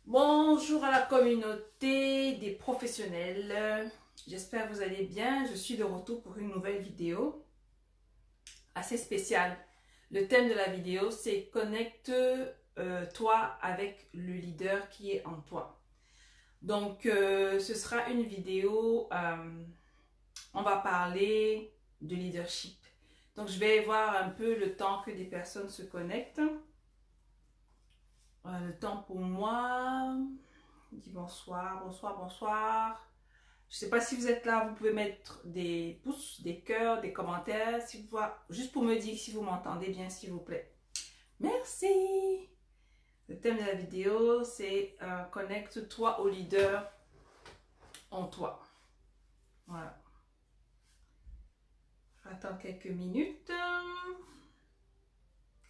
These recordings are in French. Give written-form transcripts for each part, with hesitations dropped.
Bonjour à la communauté des professionnels. J'espère que vous allez bien. Je suis de retour pour une nouvelle vidéo assez spéciale. Le thème de la vidéo, c'est connecte-toi avec le leader qui est en toi. Donc, ce sera une vidéo, on va parler de leadership. Donc, je vais voir un peu le temps que des personnes se connectent. Le temps pour moi. Dis bonsoir, bonsoir, bonsoir. Je ne sais pas si vous êtes là, vous pouvez mettre des pouces, des cœurs, des commentaires, si vous voyez, juste pour me dire si vous m'entendez bien, s'il vous plaît. Merci. Le thème de la vidéo, c'est connecte-toi au leader en toi. Voilà. J'attends quelques minutes.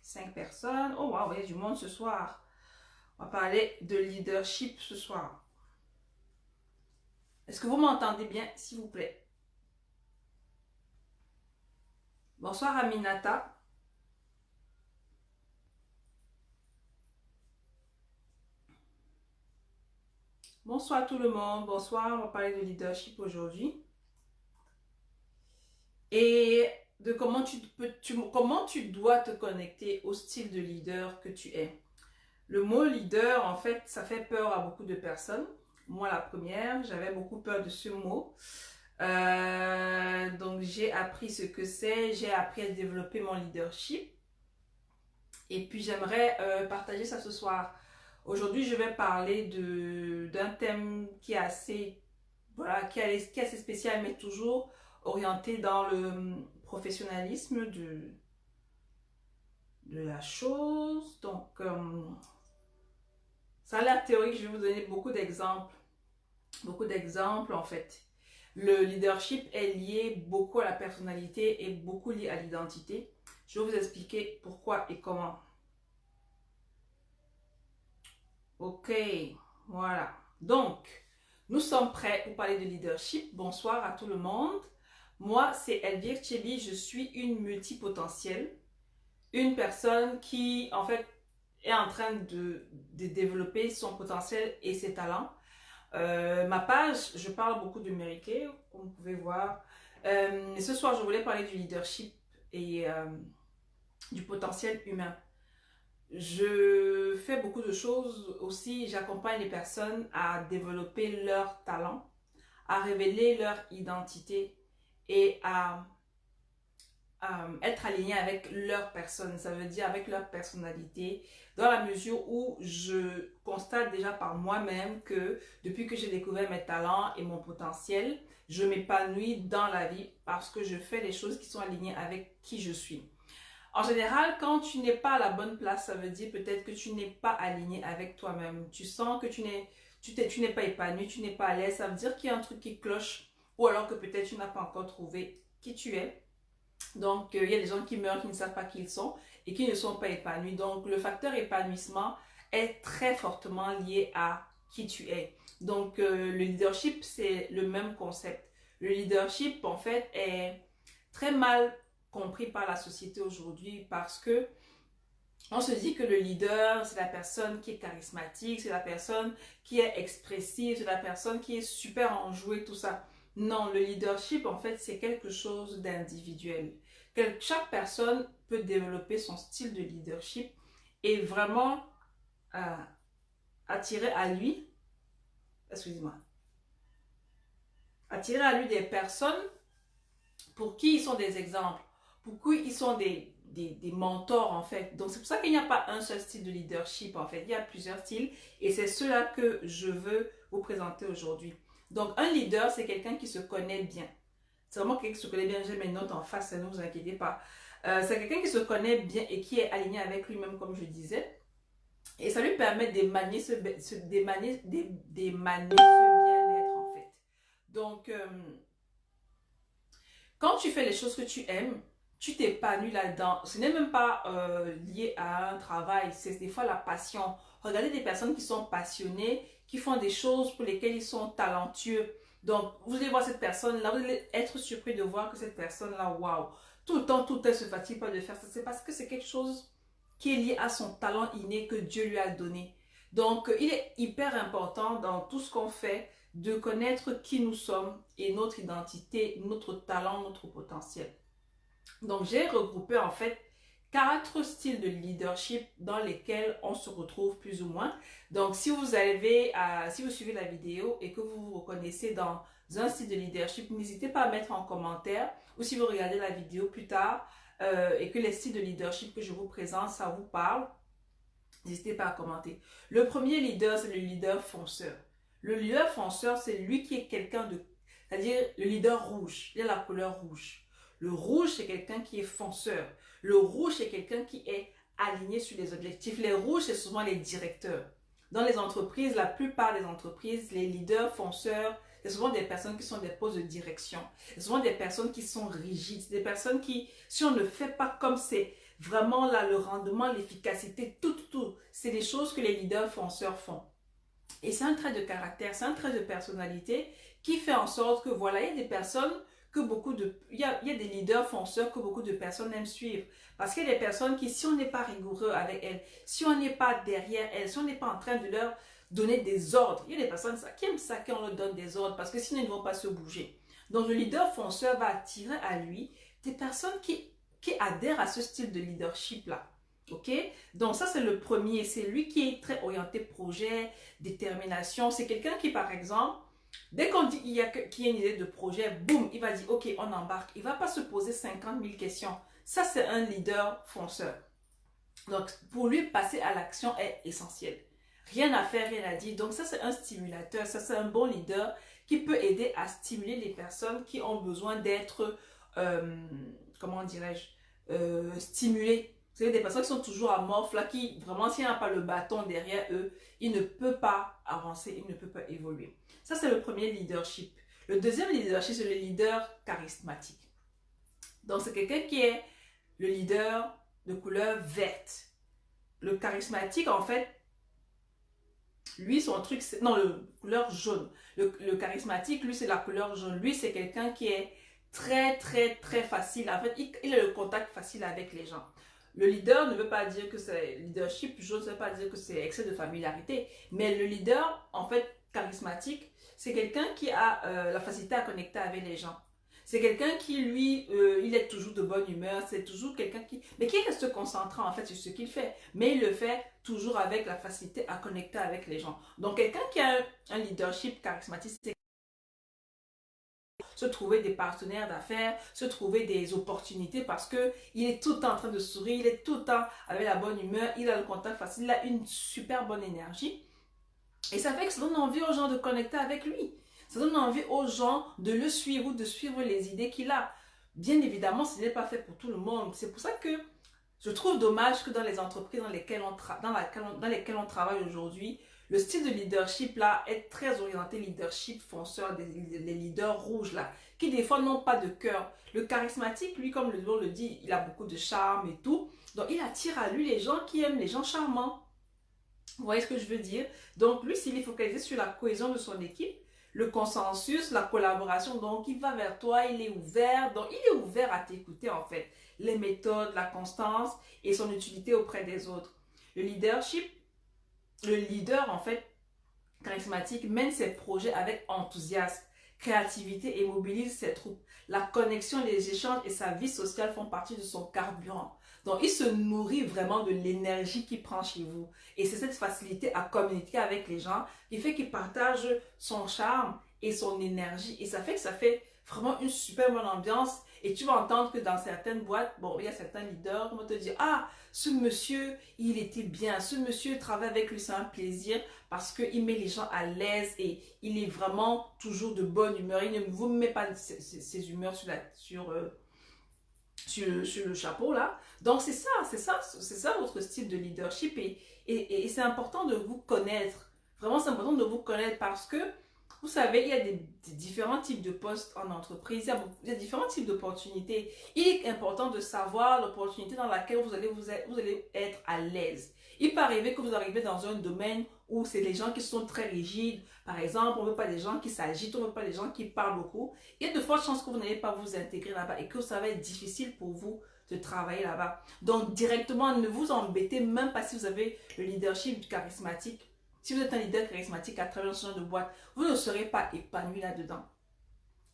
5 personnes. Oh wow, il y a du monde ce soir. On va parler de leadership ce soir. Est-ce que vous m'entendez bien, s'il vous plaît? Bonsoir Aminata. Bonsoir tout le monde. Bonsoir, on va parler de leadership aujourd'hui. Et de comment comment tu dois te connecter au style de leader que tu es. Le mot leader, en fait, ça fait peur à beaucoup de personnes. Moi, la première, j'avais beaucoup peur de ce mot. Donc, j'ai appris ce que c'est. J'ai appris à développer mon leadership. Et puis, j'aimerais partager ça ce soir. Aujourd'hui, je vais parler d'un thème qui est assez, voilà, qui est assez spécial, mais toujours orienté dans le professionnalisme de la chose. Donc, ça a l'air théorique, je vais vous donner beaucoup d'exemples. Beaucoup d'exemples, en fait. Le leadership est lié beaucoup à la personnalité et beaucoup lié à l'identité. Je vais vous expliquer pourquoi et comment. Ok, voilà. Donc, nous sommes prêts pour parler de leadership. Bonsoir à tout le monde. Moi, c'est Elvire Tchebi. Je suis une multipotentielle. Une personne qui, en fait, est en train de développer son potentiel et ses talents. Ma page, je parle beaucoup de Mary-Kay, comme vous pouvez voir. Ce soir, je voulais parler du leadership et du potentiel humain. Je fais beaucoup de choses aussi. J'accompagne les personnes à développer leur talent, à révéler leur identité et à être aligné avec leur personne. Ça veut dire avec leur personnalité, dans la mesure où je constate déjà par moi-même que depuis que j'ai découvert mes talents et mon potentiel, je m'épanouis dans la vie parce que je fais les choses qui sont alignées avec qui je suis. En général, quand tu n'es pas à la bonne place, ça veut dire peut-être que tu n'es pas aligné avec toi-même. Tu sens que tu n'es pas épanoui, tu n'es pas à l'aise. Ça veut dire qu'il y a un truc qui cloche ou alors que peut-être tu n'as pas encore trouvé qui tu es. Donc, il y a des gens qui meurent, qui ne savent pas qui ils sont et qui ne sont pas épanouis. Donc, le facteur épanouissement est très fortement lié à qui tu es. Donc, le leadership, c'est le même concept. Le leadership, en fait, est très mal compris par la société aujourd'hui parce que on se dit que le leader, c'est la personne qui est charismatique, c'est la personne qui est expressive, c'est la personne qui est super enjouée, tout ça. Non, le leadership, en fait, c'est quelque chose d'individuel. Chaque personne peut développer son style de leadership et vraiment attirer à lui, excusez-moi, attirer à lui des personnes pour qui ils sont des exemples, pour qui ils sont des mentors en fait. Donc c'est pour ça qu'il n'y a pas un seul style de leadership en fait, il y a plusieurs styles et c'est cela que je veux vous présenter aujourd'hui. Donc un leader, c'est quelqu'un qui se connaît bien. C'est vraiment quelqu'un qui se connaît bien, j'ai mes notes en face, ne vous inquiétez pas. C'est quelqu'un qui se connaît bien et qui est aligné avec lui-même comme je disais. Et ça lui permet d'émaner ce bien-être en fait. Donc, quand tu fais les choses que tu aimes, tu t'épanouis là-dedans. Ce n'est même pas lié à un travail, c'est des fois la passion. Regardez des personnes qui sont passionnées, qui font des choses pour lesquelles ils sont talentueux. Donc, vous allez voir cette personne-là, vous allez être surpris de voir que cette personne-là, waouh, tout le temps, elle se fatigue pas de faire ça. C'est parce que c'est quelque chose qui est lié à son talent inné que Dieu lui a donné. Donc, il est hyper important dans tout ce qu'on fait de connaître qui nous sommes et notre identité, notre talent, notre potentiel. Donc, j'ai regroupé en fait 4 styles de leadership dans lesquels on se retrouve plus ou moins. Donc, si vous suivez la vidéo et que vous vous reconnaissez dans un style de leadership, n'hésitez pas à mettre en commentaire, ou si vous regardez la vidéo plus tard et que les styles de leadership que je vous présente, ça vous parle, n'hésitez pas à commenter. Le premier leader, c'est le leader fonceur. Le leader fonceur, c'est lui qui est quelqu'un de... C'est-à-dire le leader rouge. Il a la couleur rouge. Le rouge, c'est quelqu'un qui est fonceur. Le rouge, c'est quelqu'un qui est aligné sur les objectifs. Les rouges, c'est souvent les directeurs. Dans les entreprises, la plupart des entreprises, les leaders fonceurs, c'est souvent des personnes qui sont des postes de direction. C'est souvent des personnes qui sont rigides. Des personnes qui, si on ne fait pas comme c'est vraiment là, le rendement, l'efficacité, tout, c'est des choses que les leaders fonceurs font. Et c'est un trait de caractère, c'est un trait de personnalité qui fait en sorte que, voilà, il y a des personnes que il y a des leaders fonceurs que beaucoup de personnes aiment suivre. Parce qu'il y a des personnes qui, si on n'est pas rigoureux avec elles, si on n'est pas derrière elles, si on n'est pas en train de leur donner des ordres, il y a des personnes qui aiment ça qu'on leur donne des ordres parce que sinon ils ne vont pas se bouger. Donc le leader fonceur va attirer à lui des personnes qui adhèrent à ce style de leadership-là. Ok? Donc ça, c'est le premier. C'est lui qui est très orienté projet, détermination. C'est quelqu'un qui, par exemple, dès qu'on dit qu'il y a une idée de projet, boum, il va dire, ok, on embarque. Il ne va pas se poser 50 000 questions. Ça, c'est un leader fonceur. Donc, pour lui, passer à l'action est essentiel. Rien à faire, rien à dire. Donc ça, c'est un stimulateur. Ça, c'est un bon leader qui peut aider à stimuler les personnes qui ont besoin d'être, comment dirais-je, stimulées. Vous savez, des personnes qui sont toujours amorphes, là, qui vraiment, s'il n'y a pas le bâton derrière eux, ils ne peuvent pas avancer, ils ne peuvent pas évoluer. Ça, c'est le premier leadership. Le deuxième leadership, c'est le leader charismatique. Donc, c'est quelqu'un qui est le leader de couleur verte. Le charismatique, en fait, lui, son truc, c'est... Non, le couleur jaune. Le charismatique, lui, c'est la couleur jaune. Lui, c'est quelqu'un qui est très, très, très facile. En fait, il a le contact facile avec les gens. Le leader ne veut pas dire que c'est leadership jaune, ça ne veut pas dire que c'est excès de familiarité. Mais le leader, en fait, charismatique, c'est quelqu'un qui a la facilité à connecter avec les gens. C'est quelqu'un qui, lui, il est toujours de bonne humeur. C'est toujours quelqu'un mais qui reste concentrant, en fait, sur ce qu'il fait. Mais il le fait toujours avec la facilité à connecter avec les gens. Donc, quelqu'un qui a un leadership charismatique, c'est se trouver des partenaires d'affaires, se trouver des opportunités parce que il est tout le temps en train de sourire, il est tout le temps avec la bonne humeur, il a le contact facile, il a une super bonne énergie. Et ça fait que ça donne envie aux gens de connecter avec lui. Ça donne envie aux gens de le suivre ou de suivre les idées qu'il a. Bien évidemment, ce n'est pas fait pour tout le monde. C'est pour ça que je trouve dommage que dans les entreprises dans lesquelles on travaille aujourd'hui, le style de leadership là est très orienté leadership fonceur, des leaders rouges là, qui des fois n'ont pas de cœur. Le charismatique, lui, comme le nom le dit, il a beaucoup de charme et tout. Donc, il attire à lui les gens qui aiment les gens charmants. Vous voyez ce que je veux dire? Donc, lui, s'il est focalisé sur la cohésion de son équipe, le consensus, la collaboration, donc il va vers toi, il est ouvert. Donc, il est ouvert à t'écouter en fait. Les méthodes, la constance et son utilité auprès des autres. Le leadership, le leader en fait, charismatique, mène ses projets avec enthousiasme, créativité et mobilise ses troupes. La connexion, les échanges et sa vie sociale font partie de son carburant. Donc, il se nourrit vraiment de l'énergie qu'il prend chez vous. Et c'est cette facilité à communiquer avec les gens qui fait qu'il partage son charme et son énergie. Et ça fait que ça fait vraiment une super bonne ambiance. Et tu vas entendre que dans certaines boîtes, bon, il y a certains leaders qui vont te dire, ah, ce monsieur, il était bien. Ce monsieur, travaille avec lui, c'est un plaisir parce qu'il met les gens à l'aise et il est vraiment toujours de bonne humeur. Il ne vous met pas ses humeurs sur le chapeau là. Donc c'est ça votre style de leadership et c'est important de vous connaître. Vraiment, c'est important de vous connaître parce que vous savez, il y a des différents types de postes en entreprise, il y a différents types d'opportunités. Il est important de savoir l'opportunité dans laquelle vous allez être à l'aise. Il peut arriver que vous arrivez dans un domaine où c'est les gens qui sont très rigides. Par exemple, on ne veut pas des gens qui s'agitent, on ne veut pas des gens qui parlent beaucoup. Il y a de fortes chances que vous n'allez pas vous intégrer là-bas et que ça va être difficile pour vous de travailler là-bas. Donc, directement, ne vous embêtez même pas si vous avez le leadership charismatique. si vous êtes un leader charismatique à travers ce genre de boîte, vous ne serez pas épanoui là-dedans.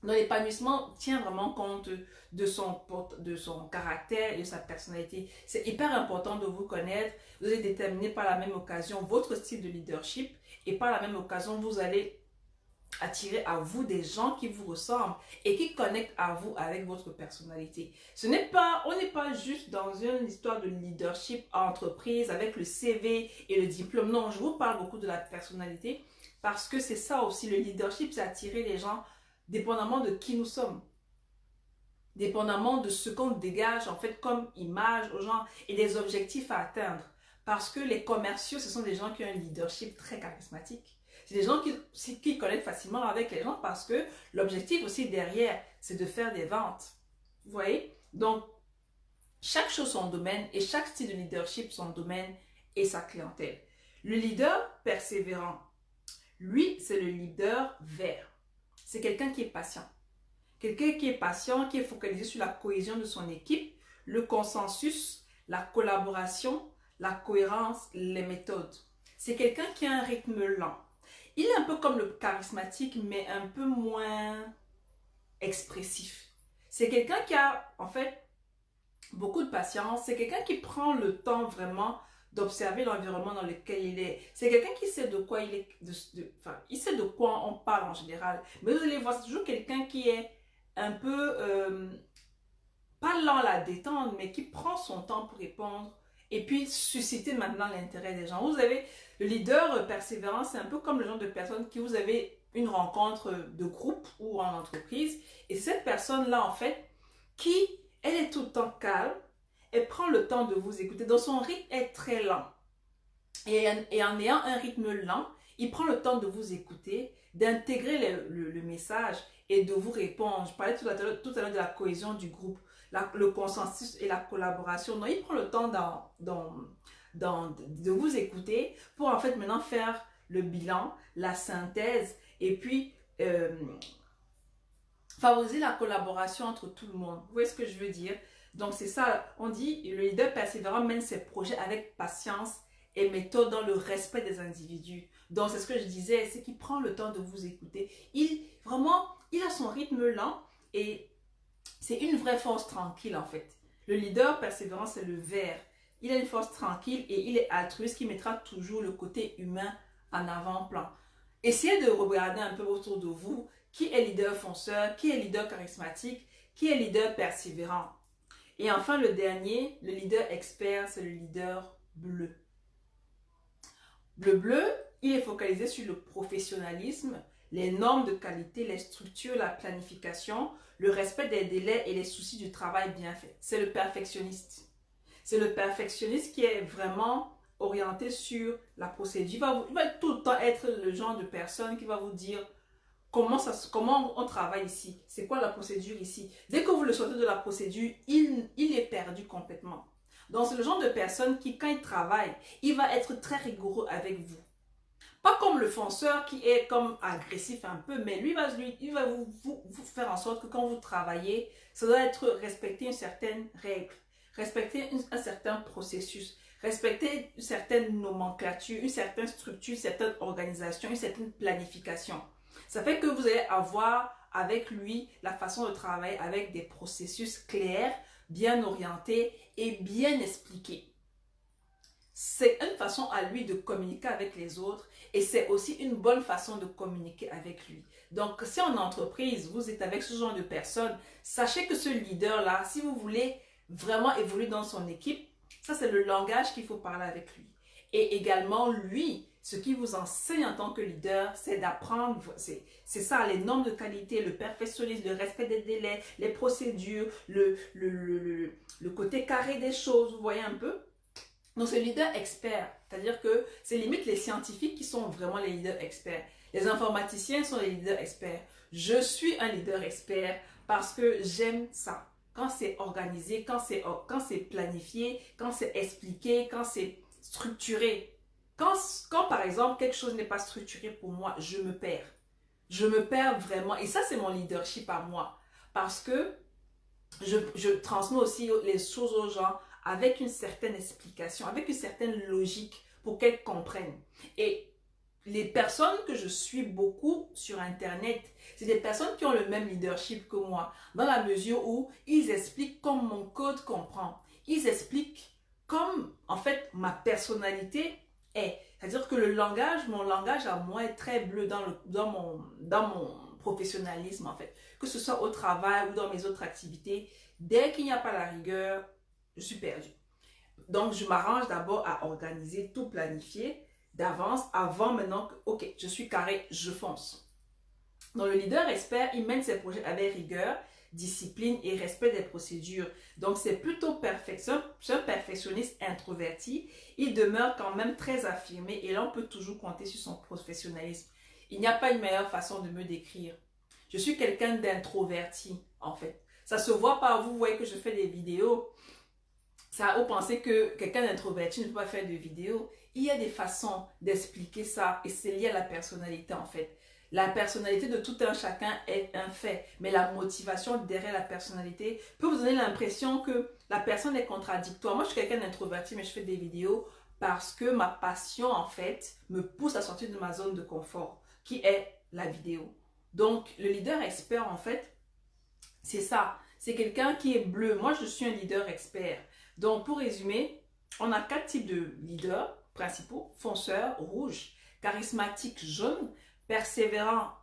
Donc l'épanouissement tient vraiment compte de son caractère et de sa personnalité. C'est hyper important de vous connaître. Vous allez déterminer par la même occasion votre style de leadership et par la même occasion, vous allez attirer à vous des gens qui vous ressemblent et qui connectent à vous avec votre personnalité. On n'est pas juste dans une histoire de leadership en entreprise avec le CV et le diplôme. Non, je vous parle beaucoup de la personnalité parce que c'est ça aussi, le leadership, c'est attirer les gens dépendamment de qui nous sommes, dépendamment de ce qu'on dégage en fait comme image aux gens et des objectifs à atteindre. Parce que les commerciaux, ce sont des gens qui ont un leadership très charismatique. C'est des gens qui connectent facilement avec les gens parce que l'objectif aussi derrière, c'est de faire des ventes. Vous voyez? Donc, chaque chose son domaine et chaque style de leadership son domaine et sa clientèle. Le leader persévérant, lui, c'est le leader vert. C'est quelqu'un qui est patient. Quelqu'un qui est patient, qui est focalisé sur la cohésion de son équipe, le consensus, la collaboration, la cohérence, les méthodes. C'est quelqu'un qui a un rythme lent. Il est un peu comme le charismatique, mais un peu moins expressif. C'est quelqu'un qui a, en fait, beaucoup de patience. C'est quelqu'un qui prend le temps vraiment d'observer l'environnement dans lequel il est. C'est quelqu'un qui sait de quoi il est, il sait de quoi on parle en général. Mais vous allez voir, c'est toujours quelqu'un qui est un peu, pas lent à la détente, mais qui prend son temps pour répondre et puis susciter maintenant l'intérêt des gens. Vous avez le leader persévérant, c'est un peu comme le genre de personne qui vous avez une rencontre de groupe ou en entreprise et cette personne-là, en fait, qui, elle est tout le temps calme, elle prend le temps de vous écouter. Donc son rythme est très lent. Et en ayant un rythme lent, il prend le temps de vous écouter, d'intégrer le message et de vous répondre. Je parlais tout à l'heure de la cohésion du groupe, le consensus et la collaboration. Donc, il prend le temps de vous écouter pour en fait maintenant faire le bilan, la synthèse et puis favoriser la collaboration entre tout le monde. Vous voyez ce que je veux dire? Donc, c'est ça. On dit le leader persévérant mène ses projets avec patience et méthode dans le respect des individus. Donc, c'est ce que je disais, c'est qu'il prend le temps de vous écouter. Il a son rythme lent et c'est une vraie force tranquille en fait. Le leader persévérant, c'est le vert. Il a une force tranquille et il est altruiste qui mettra toujours le côté humain en avant-plan. Essayez de regarder un peu autour de vous qui est leader fonceur, qui est leader charismatique, qui est leader persévérant. Et enfin, le dernier, le leader expert, c'est le leader bleu. Le bleu, il est focalisé sur le professionnalisme, les normes de qualité, les structures, la planification, le respect des délais et les soucis du travail bien fait. C'est le perfectionniste. C'est le perfectionniste qui est vraiment orienté sur la procédure. Il va tout le temps être le genre de personne qui va vous dire comment on travaille ici, c'est quoi la procédure ici. Dès que vous le sortez de la procédure, il est perdu complètement. Donc, c'est le genre de personne qui, quand il travaille, il va être très rigoureux avec vous. Pas comme le fonceur qui est comme agressif un peu, mais lui, il va vous faire en sorte que quand vous travaillez, ça doit être respecter une certaine règle, respecter un certain processus, respecter une certaine nomenclature, une certaine structure, une certaine organisation, une certaine planification. Ça fait que vous allez avoir avec lui la façon de travailler avec des processus clairs, bien orientés et bien expliqués. C'est une façon à lui de communiquer avec les autres et c'est aussi une bonne façon de communiquer avec lui. Donc, si en entreprise, vous êtes avec ce genre de personnes, sachez que ce leader-là, si vous voulez vraiment évoluer dans son équipe, ça c'est le langage qu'il faut parler avec lui. Et également, lui, ce qu'il vous enseigne en tant que leader, c'est d'apprendre, c'est ça, les normes de qualité, le perfectionnisme, le respect des délais, les procédures, le côté carré des choses, vous voyez un peu? Donc, c'est le leader expert, c'est-à-dire que c'est limite les scientifiques qui sont vraiment les leaders experts. Les informaticiens sont les leaders experts. Je suis un leader expert parce que j'aime ça. Quand c'est organisé, quand c'est planifié, quand c'est expliqué, quand c'est structuré. Quand par exemple quelque chose n'est pas structuré pour moi, je me perds. Je me perds vraiment. Et ça, c'est mon leadership à moi. Parce que je transmets aussi les choses aux gens avec une certaine explication, avec une certaine logique pour qu'elles comprennent. Et les personnes que je suis beaucoup sur Internet, c'est des personnes qui ont le même leadership que moi, dans la mesure où ils expliquent comme mon code comprend. Ils expliquent comme, en fait, ma personnalité est. C'est-à-dire que mon langage à moi est très bleu dans mon professionnalisme, en fait. Que ce soit au travail ou dans mes autres activités, dès qu'il n'y a pas la rigueur, je suis perdue. Donc, je m'arrange d'abord à organiser, tout planifier d'avance avant maintenant que, ok, je suis carré, je fonce. Donc, le leader expert, il mène ses projets avec rigueur, discipline et respect des procédures. Donc, c'est plutôt perfection, c'est un perfectionniste introverti. Il demeure quand même très affirmé et là, on peut toujours compter sur son professionnalisme. Il n'y a pas une meilleure façon de me décrire. Je suis quelqu'un d'introverti, en fait. Ça se voit pas, vous voyez que je fais des vidéos. Ça, vous pensez que quelqu'un d'introverti ne peut pas faire de vidéos. Il y a des façons d'expliquer ça et c'est lié à la personnalité en fait. La personnalité de tout un chacun est un fait, mais la motivation derrière la personnalité peut vous donner l'impression que la personne est contradictoire. Moi, je suis quelqu'un d'introverti, mais je fais des vidéos parce que ma passion en fait me pousse à sortir de ma zone de confort, qui est la vidéo. Donc, le leader expert en fait, c'est ça. C'est quelqu'un qui est bleu. Moi, je suis un leader expert. Donc, pour résumer, on a 4 types de leaders principaux: fonceur, rouge; charismatique, jaune; persévérant,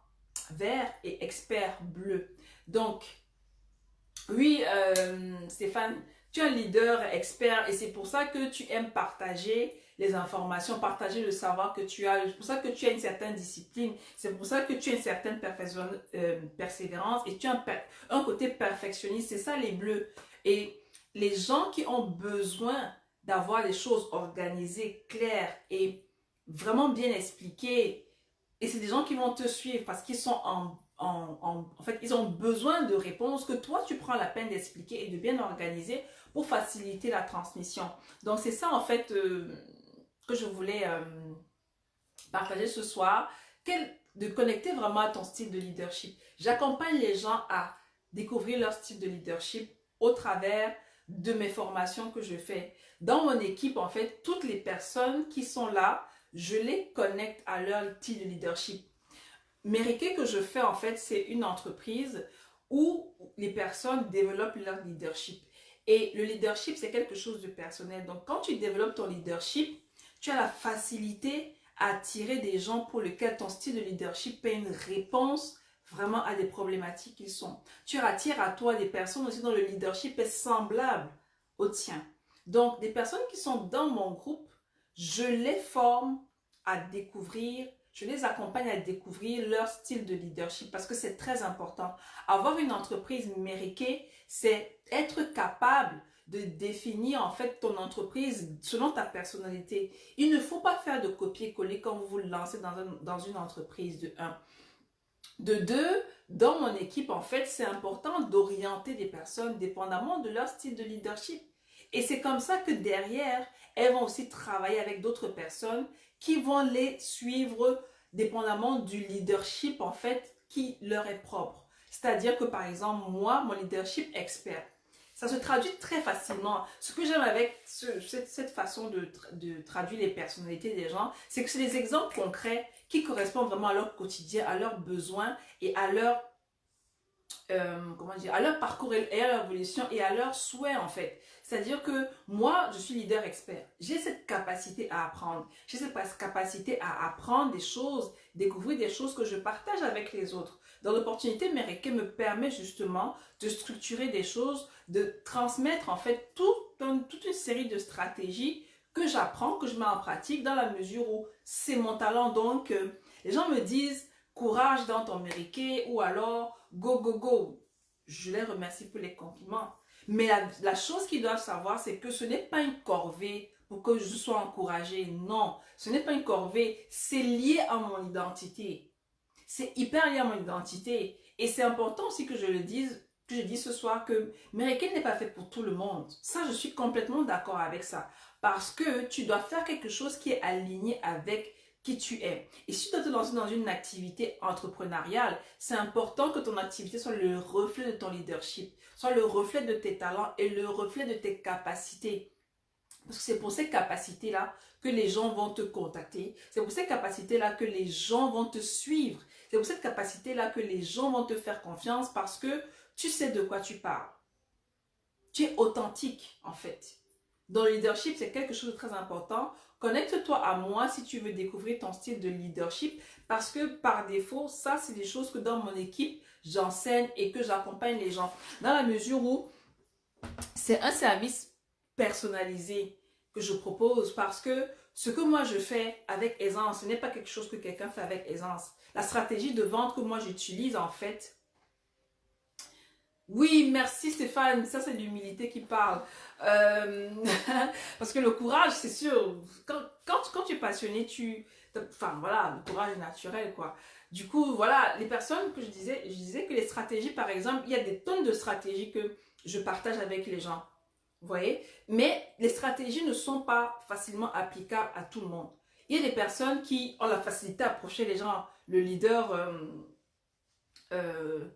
vert; et expert, bleu. Donc, oui, Stéphane, tu es un leader expert et c'est pour ça que tu aimes partager les informations, partager le savoir que tu as. C'est pour ça que tu as une certaine discipline. C'est pour ça que tu as une certaine persévérance et tu as un côté perfectionniste. C'est ça les bleus. Et les gens qui ont besoin d'avoir les choses organisées, claires et vraiment bien expliquées, et c'est des gens qui vont te suivre parce qu'ils sont en fait, ils ont besoin de réponses que toi, tu prends la peine d'expliquer et de bien organiser pour faciliter la transmission. Donc, c'est ça, en fait, que je voulais partager ce soir, de connecter vraiment à ton style de leadership. J'accompagne les gens à découvrir leur style de leadership au travers de mes formations que je fais. Dans mon équipe, en fait, toutes les personnes qui sont là, je les connecte à leur style de leadership. Mériquet que je fais, en fait, c'est une entreprise où les personnes développent leur leadership. Et le leadership, c'est quelque chose de personnel. Donc, quand tu développes ton leadership, tu as la facilité à attirer des gens pour lesquels ton style de leadership est une réponse vraiment à des problématiques qu'ils sont. Tu attires à toi des personnes aussi dont le leadership est semblable au tien. Donc, des personnes qui sont dans mon groupe, je les forme à découvrir, je les accompagne à découvrir leur style de leadership parce que c'est très important. Avoir une entreprise méritée, c'est être capable de définir en fait ton entreprise selon ta personnalité. Il ne faut pas faire de copier-coller quand vous vous lancez dans une entreprise de 1. De 2, dans mon équipe, en fait, c'est important d'orienter des personnes dépendamment de leur style de leadership. Et c'est comme ça que derrière, elles vont aussi travailler avec d'autres personnes qui vont les suivre dépendamment du leadership, en fait, qui leur est propre. C'est-à-dire que, par exemple, moi, mon leadership expert, ça se traduit très facilement. Ce que j'aime avec cette façon de traduire les personnalités des gens, c'est que c'est des exemples concrets qui correspondent vraiment à leur quotidien, à leurs besoins et à leur, à leur parcours et à leur évolution et à leurs souhaits en fait. C'est-à-dire que moi, je suis leader expert. J'ai cette capacité à apprendre. J'ai cette capacité à apprendre des choses, découvrir des choses que je partage avec les autres. Dans l'opportunité Mériquet me permet justement de structurer des choses, de transmettre en fait toute une série de stratégies que j'apprends, que je mets en pratique dans la mesure où c'est mon talent. Donc, les gens me disent courage dans ton Mériquet ou alors go, go, go. Je les remercie pour les compliments. Mais la chose qu'ils doivent savoir, c'est que ce n'est pas une corvée pour que je sois encouragée. Non, ce n'est pas une corvée. C'est lié à mon identité. C'est hyper lié à mon identité. Et c'est important aussi que je le dise, que je dis ce soir que Mériquet n'est pas fait pour tout le monde. Ça, je suis complètement d'accord avec ça. Parce que tu dois faire quelque chose qui est aligné avec qui tu es. Et si tu dois te lancer dans une activité entrepreneuriale, c'est important que ton activité soit le reflet de ton leadership, soit le reflet de tes talents et le reflet de tes capacités. Parce que c'est pour ces capacités-là que les gens vont te contacter. C'est pour ces capacités-là que les gens vont te suivre. C'est pour cette capacité-là que les gens vont te faire confiance parce que tu sais de quoi tu parles. Tu es authentique, en fait. Dans le leadership, c'est quelque chose de très important. Connecte-toi à moi si tu veux découvrir ton style de leadership parce que par défaut, ça, c'est des choses que dans mon équipe, j'enseigne et que j'accompagne les gens. Dans la mesure où c'est un service personnalisé que je propose parce que ce que moi je fais avec aisance, ce n'est pas quelque chose que quelqu'un fait avec aisance. La stratégie de vente que moi j'utilise en fait, oui, merci Stéphane, ça c'est l'humilité qui parle. Parce que le courage, c'est sûr, quand tu es passionné, enfin voilà, le courage est naturel quoi. Du coup, voilà, les personnes que je disais que les stratégies, par exemple, il y a des tonnes de stratégies que je partage avec les gens. Vous voyez? Mais les stratégies ne sont pas facilement applicables à tout le monde. Il y a des personnes qui ont la facilité à approcher les gens, le leader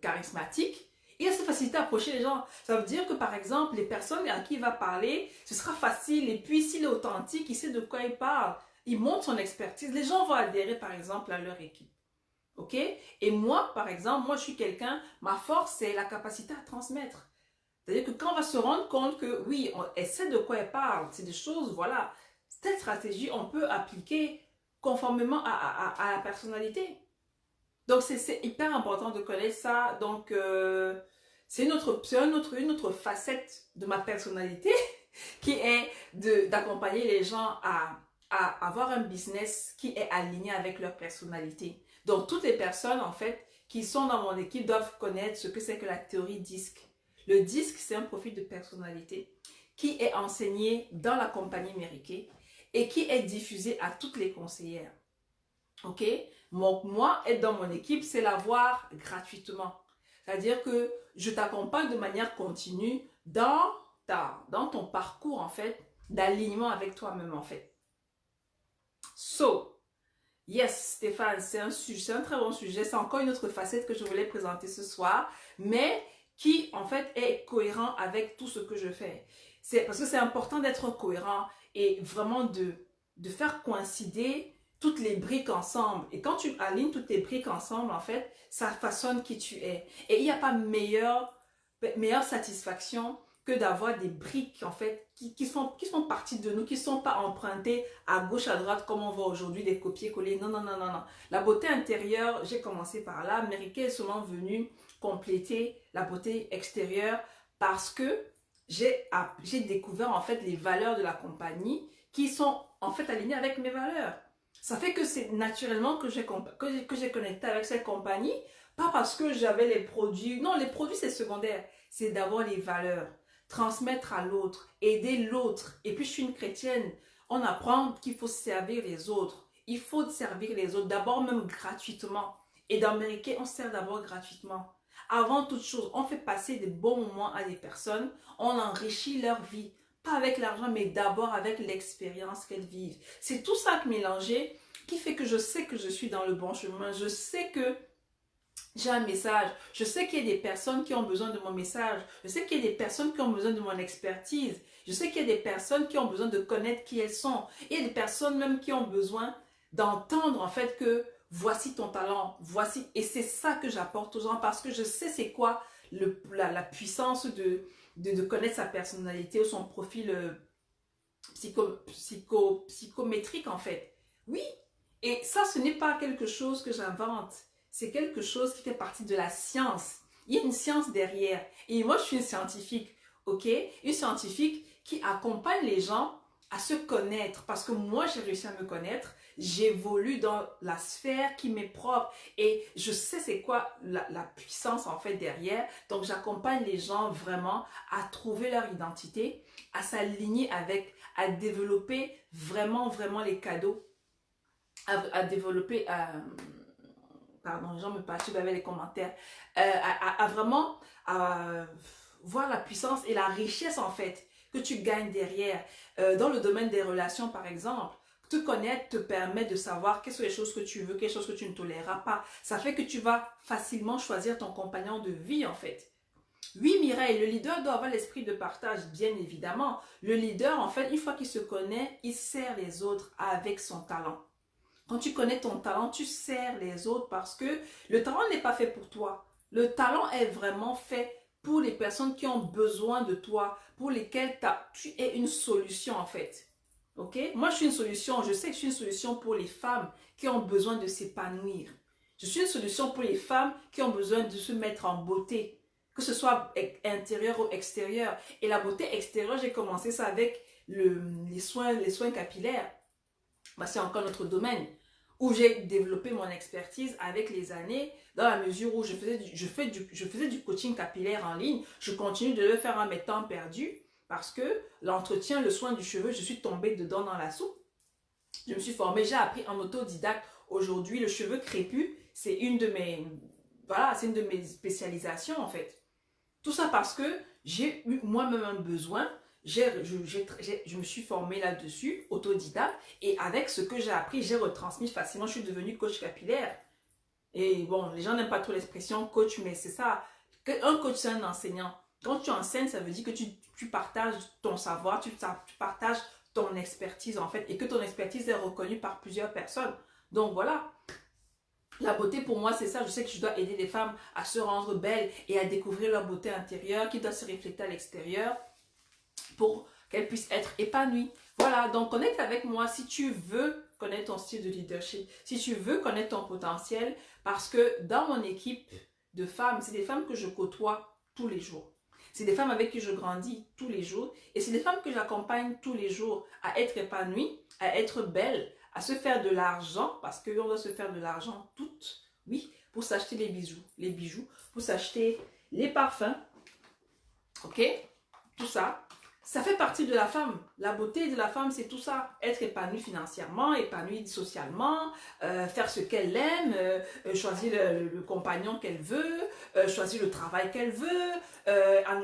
charismatique. Il y a cette facilité à approcher les gens. Ça veut dire que par exemple, les personnes à qui il va parler, ce sera facile. Et puis s'il est authentique, il sait de quoi il parle, il montre son expertise, les gens vont adhérer par exemple à leur équipe. Ok? Et moi, par exemple, moi je suis quelqu'un, ma force c'est la capacité à transmettre. C'est-à-dire que quand on va se rendre compte que oui, elle sait de quoi elle parle, c'est des choses, voilà, cette stratégie, on peut appliquer conformément à la personnalité. Donc, c'est hyper important de connaître ça. Donc, c'est une autre facette de ma personnalité qui est d'accompagner les gens à avoir un business qui est aligné avec leur personnalité. Donc, toutes les personnes, en fait, qui sont dans mon équipe doivent connaître ce que c'est que la théorie DISC. Le DISC, c'est un profil de personnalité qui est enseigné dans la compagnie Mériquet et qui est diffusé à toutes les conseillères. Ok? Donc, moi, être dans mon équipe, c'est l'avoir gratuitement. C'est-à-dire que je t'accompagne de manière continue dans ton parcours, en fait, d'alignement avec toi-même, en fait. So, yes, Stéphane, c'est un très bon sujet. C'est encore une autre facette que je voulais présenter ce soir, mais qui, en fait, est cohérent avec tout ce que je fais. Parce que c'est important d'être cohérent et vraiment de faire coïncider toutes les briques ensemble. Et quand tu alignes toutes les briques ensemble, en fait, ça façonne qui tu es. Et il n'y a pas meilleure satisfaction que d'avoir des briques, en fait, qui font partie de nous, qui ne sont pas empruntées à gauche, à droite, comme on voit aujourd'hui, des copier-coller. Non, non, non, non, non. La beauté intérieure, j'ai commencé par là. Mériquet est seulement venu compléter la beauté extérieure parce que j'ai découvert, en fait, les valeurs de la compagnie qui sont, en fait, alignées avec mes valeurs. Ça fait que c'est naturellement que j'ai connecté avec cette compagnie, pas parce que j'avais les produits. Non, les produits, c'est secondaire. C'est d'avoir les valeurs, transmettre à l'autre, aider l'autre. Et puis, je suis une chrétienne. On apprend qu'il faut servir les autres. Il faut servir les autres, d'abord même gratuitement. Et dans Mériquet, on sert d'abord gratuitement. Avant toute chose, on fait passer des bons moments à des personnes. On enrichit leur vie. Pas avec l'argent, mais d'abord avec l'expérience qu'elles vivent. C'est tout ça mélangé qui fait que je sais que je suis dans le bon chemin. Je sais que j'ai un message. Je sais qu'il y a des personnes qui ont besoin de mon message. Je sais qu'il y a des personnes qui ont besoin de mon expertise. Je sais qu'il y a des personnes qui ont besoin de connaître qui elles sont. Il y a des personnes même qui ont besoin d'entendre en fait que voici ton talent, voici. Et c'est ça que j'apporte aux gens parce que je sais c'est quoi la puissance de connaître sa personnalité ou son profil psychométrique en fait. Oui, et ça ce n'est pas quelque chose que j'invente, c'est quelque chose qui fait partie de la science. Il y a une science derrière. Et moi je suis une scientifique, ok? Une scientifique qui accompagne les gens à se connaître parce que moi j'ai réussi à me connaître. J'évolue dans la sphère qui m'est propre et je sais c'est quoi la puissance en fait derrière. Donc j'accompagne les gens vraiment à trouver leur identité, à s'aligner avec, à développer vraiment les cadeaux, à développer, pardon, les gens me participent avec les commentaires, à vraiment voir la puissance et la richesse en fait que tu gagnes derrière. Dans le domaine des relations par exemple, te connaître te permet de savoir quelles sont les choses que tu veux, quelles choses que tu ne toléreras pas. Ça fait que tu vas facilement choisir ton compagnon de vie en fait. Oui, Mireille, le leader doit avoir l'esprit de partage, bien évidemment. Le leader, en fait, une fois qu'il se connaît, il sert les autres avec son talent. Quand tu connais ton talent, tu sers les autres parce que le talent n'est pas fait pour toi. Le talent est vraiment fait pour les personnes qui ont besoin de toi, pour lesquelles tu es une solution en fait. Ok? Moi, je suis une solution. Je sais que je suis une solution pour les femmes qui ont besoin de s'épanouir. Je suis une solution pour les femmes qui ont besoin de se mettre en beauté, que ce soit intérieur ou extérieur. Et la beauté extérieure, j'ai commencé ça avec les soins capillaires. Bah, c'est encore notre domaine où j'ai développé mon expertise avec les années, dans la mesure où je faisais du coaching capillaire en ligne. Je continue de le faire en mes temps perdus parce que l'entretien, le soin du cheveu, je suis tombée dedans dans la soupe. Je me suis formée, j'ai appris en autodidacte. Aujourd'hui, le cheveu crépus, c'est voilà, c'est une de mes spécialisations en fait. Tout ça parce que j'ai eu moi-même un besoin, je me suis formée là-dessus, autodidacte, et avec ce que j'ai appris, j'ai retransmis facilement, je suis devenue coach capillaire. Et bon, les gens n'aiment pas trop l'expression coach, mais c'est ça. Un coach, c'est un enseignant. Quand tu enseignes, ça veut dire que tu partages ton savoir, tu partages ton expertise en fait, et que ton expertise est reconnue par plusieurs personnes. Donc voilà, la beauté pour moi c'est ça, je sais que je dois aider les femmes à se rendre belles et à découvrir leur beauté intérieure qui doit se refléter à l'extérieur pour qu'elles puissent être épanouies. Voilà, donc connecte avec moi si tu veux connaître ton style de leadership, si tu veux connaître ton potentiel, parce que dans mon équipe de femmes, c'est des femmes que je côtoie tous les jours. C'est des femmes avec qui je grandis tous les jours et c'est des femmes que j'accompagne tous les jours à être épanouies, à être belles, à se faire de l'argent, parce que l'on doit se faire de l'argent toutes, oui, pour s'acheter les bijoux, pour s'acheter les parfums, ok, tout ça. Ça fait partie de la femme. La beauté de la femme, c'est tout ça. Être épanouie financièrement, épanouie socialement, faire ce qu'elle aime, choisir le compagnon qu'elle veut, choisir le travail qu'elle veut, en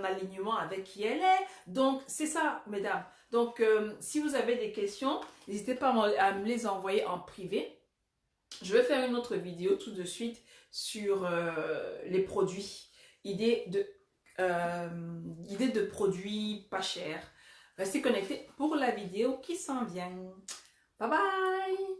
alignement avec qui elle est. Donc, c'est ça, mesdames. Donc, si vous avez des questions, n'hésitez pas à me les envoyer en privé. Je vais faire une autre vidéo tout de suite sur les produits. Idée de produits pas chers. Restez connectés pour la vidéo qui s'en vient. Bye bye!